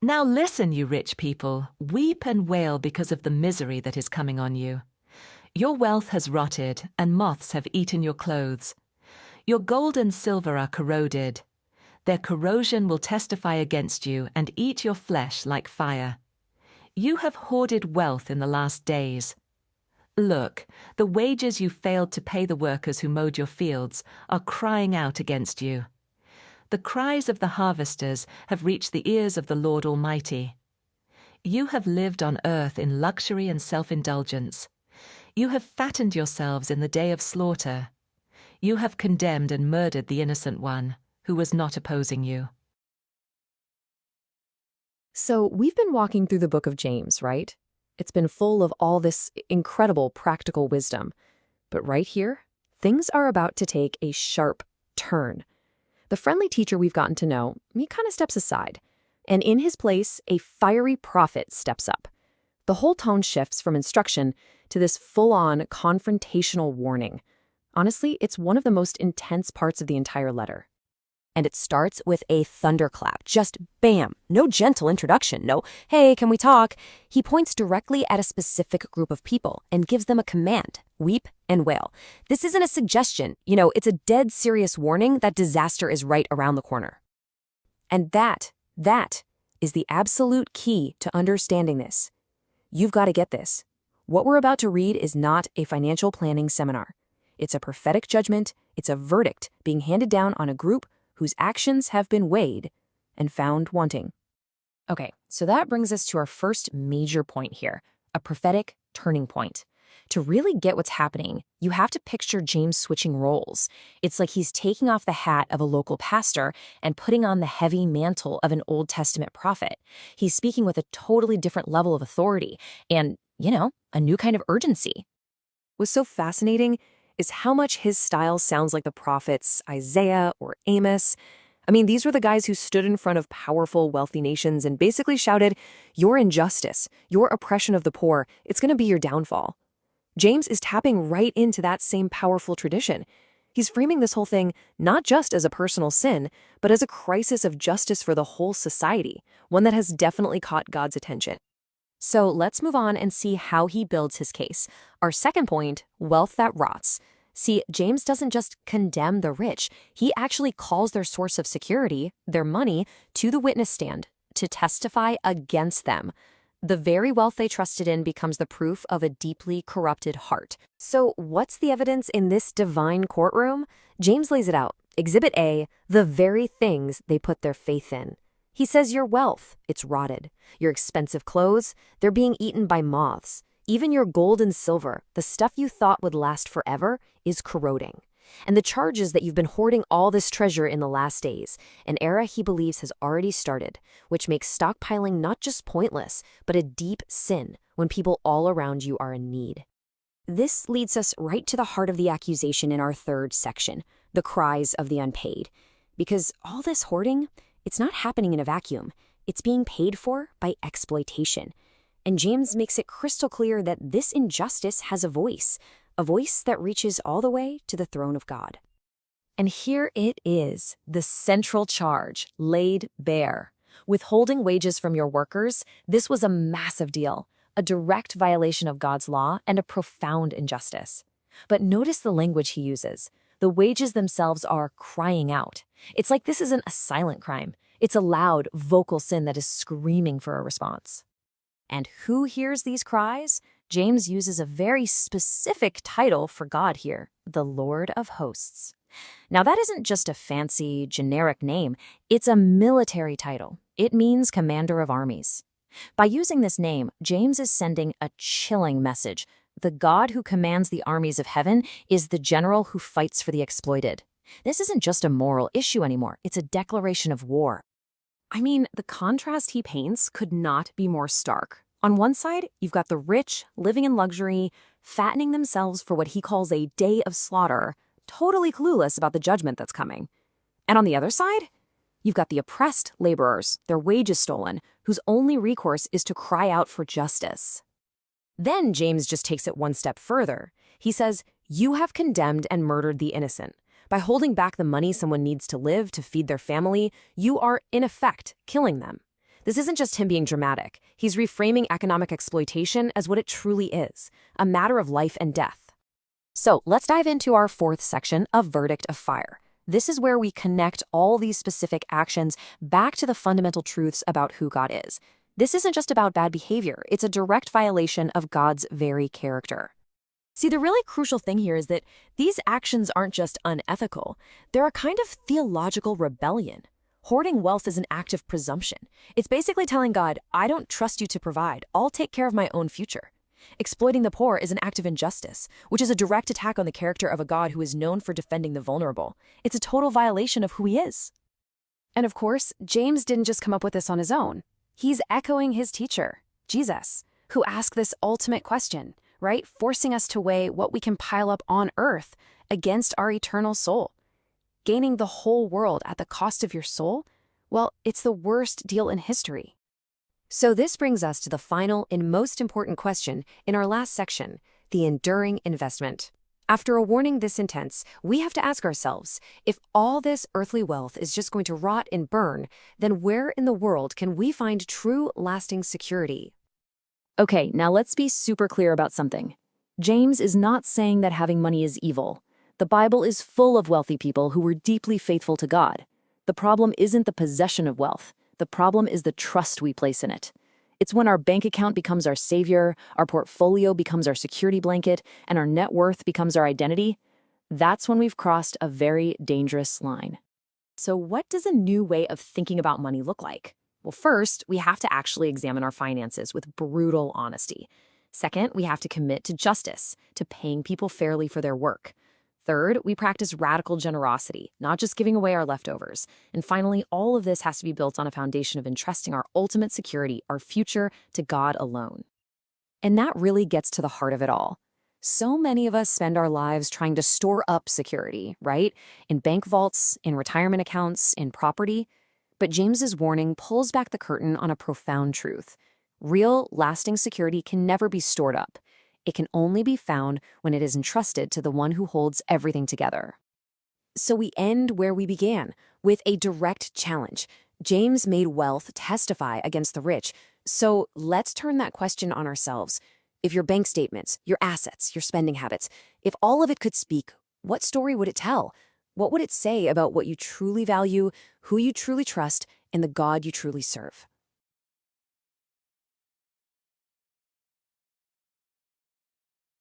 Now listen, you rich people, weep and wail because of the misery that is coming on you. Your wealth has rotted, and moths have eaten your clothes. Your gold and silver are corroded. Their corrosion will testify against you and eat your flesh like fire. You have hoarded wealth in the last days. Look, the wages you failed to pay the workers who mowed your fields are crying out against you. The cries of the harvesters have reached the ears of the Lord Almighty. You have lived on earth in luxury and self-indulgence. You have fattened yourselves in the day of slaughter. You have condemned and murdered the innocent one, who was not opposing you. So we've been walking through the book of James, right? It's been full of all this incredible practical wisdom. But right here, things are about to take a sharp turn. The friendly teacher we've gotten to know, he kind of steps aside. And in his place, a fiery prophet steps up. The whole tone shifts from instruction to this full-on confrontational warning. Honestly, it's one of the most intense parts of the entire letter. And it starts with a thunderclap. Just bam. No gentle introduction. No, hey, can we talk? He points directly at a specific group of people and gives them a command. Weep and wail. This isn't a suggestion. It's a dead serious warning that disaster is right around the corner. And that is the absolute key to understanding this. You've got to get this. What we're about to read is not a financial planning seminar. It's a prophetic judgment. It's a verdict being handed down on a group whose actions have been weighed and found wanting. Okay, so that brings us to our first major point here, a prophetic turning point. To really get what's happening, you have to picture James switching roles. It's like he's taking off the hat of a local pastor and putting on the heavy mantle of an Old Testament prophet. He's speaking with a totally different level of authority and, a new kind of urgency. What's so fascinating is how much his style sounds like the prophets Isaiah or Amos. I mean, these were the guys who stood in front of powerful, wealthy nations and basically shouted, your injustice, your oppression of the poor, it's going to be your downfall. James is tapping right into that same powerful tradition. He's framing this whole thing not just as a personal sin, but as a crisis of justice for the whole society, one that has definitely caught God's attention. So let's move on and see how he builds his case. Our second point, wealth that rots. See, James doesn't just condemn the rich. He actually calls their source of security, their money, to the witness stand to testify against them. The very wealth they trusted in becomes the proof of a deeply corrupted heart. So what's the evidence in this divine courtroom? James lays it out. Exhibit A, the very things they put their faith in. He says your wealth, it's rotted. Your expensive clothes, they're being eaten by moths. Even your gold and silver, the stuff you thought would last forever, is corroding. And the charge is that you've been hoarding all this treasure in the last days, an era he believes has already started, which makes stockpiling not just pointless, but a deep sin when people all around you are in need. This leads us right to the heart of the accusation in our third section, the cries of the unpaid. Because all this hoarding, it's not happening in a vacuum. It's being paid for by exploitation. And James makes it crystal clear that this injustice has a voice that reaches all the way to the throne of God. And here it is, the central charge, laid bare. Withholding wages from your workers, this was a massive deal, a direct violation of God's law and a profound injustice. But notice the language he uses. The wages themselves are crying out. It's like this isn't a silent crime. It's a loud, vocal sin that is screaming for a response. And who hears these cries? James uses a very specific title for God here, the Lord of Hosts. Now that isn't just a fancy, generic name. It's a military title. It means commander of armies. By using this name, James is sending a chilling message. The God who commands the armies of heaven is the general who fights for the exploited. This isn't just a moral issue anymore. It's a declaration of war. I mean, the contrast he paints could not be more stark. On one side, you've got the rich living in luxury, fattening themselves for what he calls a day of slaughter, totally clueless about the judgment that's coming. And on the other side, you've got the oppressed laborers, their wages stolen, whose only recourse is to cry out for justice. Then James just takes it one step further. He says, you have condemned and murdered the innocent. By holding back the money someone needs to live to feed their family, you are, in effect, killing them. This isn't just him being dramatic. He's reframing economic exploitation as what it truly is, a matter of life and death. So let's dive into our fourth section of Verdict of Fire. This is where we connect all these specific actions back to the fundamental truths about who God is. This isn't just about bad behavior. It's a direct violation of God's very character. See, the really crucial thing here is that these actions aren't just unethical. They're a kind of theological rebellion. Hoarding wealth is an act of presumption. It's basically telling God, I don't trust you to provide. I'll take care of my own future. Exploiting the poor is an act of injustice, which is a direct attack on the character of a God who is known for defending the vulnerable. It's a total violation of who he is. And of course, James didn't just come up with this on his own. He's echoing his teacher, Jesus, who asked this ultimate question, right? Forcing us to weigh what we can pile up on earth against our eternal soul. Gaining the whole world at the cost of your soul? Well, it's the worst deal in history. So this brings us to the final and most important question in our last section, the enduring investment. After a warning this intense, we have to ask ourselves, if all this earthly wealth is just going to rot and burn, then where in the world can we find true, lasting security? Okay, now let's be super clear about something. James is not saying that having money is evil. The Bible is full of wealthy people who were deeply faithful to God. The problem isn't the possession of wealth. The problem is the trust we place in it. It's when our bank account becomes our savior, our portfolio becomes our security blanket, and our net worth becomes our identity. That's when we've crossed a very dangerous line. So what does a new way of thinking about money look like? Well, first, we have to actually examine our finances with brutal honesty. Second, we have to commit to justice, to paying people fairly for their work. Third, we practice radical generosity, not just giving away our leftovers. And finally, all of this has to be built on a foundation of entrusting our ultimate security, our future, to God alone. And that really gets to the heart of it all. So many of us spend our lives trying to store up security, right? In bank vaults, in retirement accounts, in property. But James's warning pulls back the curtain on a profound truth. Real, lasting security can never be stored up. It can only be found when it is entrusted to the one who holds everything together. So we end where we began, with a direct challenge. James made wealth testify against the rich. So let's turn that question on ourselves. If your bank statements, your assets, your spending habits, if all of it could speak, what story would it tell? What would it say about what you truly value, who you truly trust, and the God you truly serve?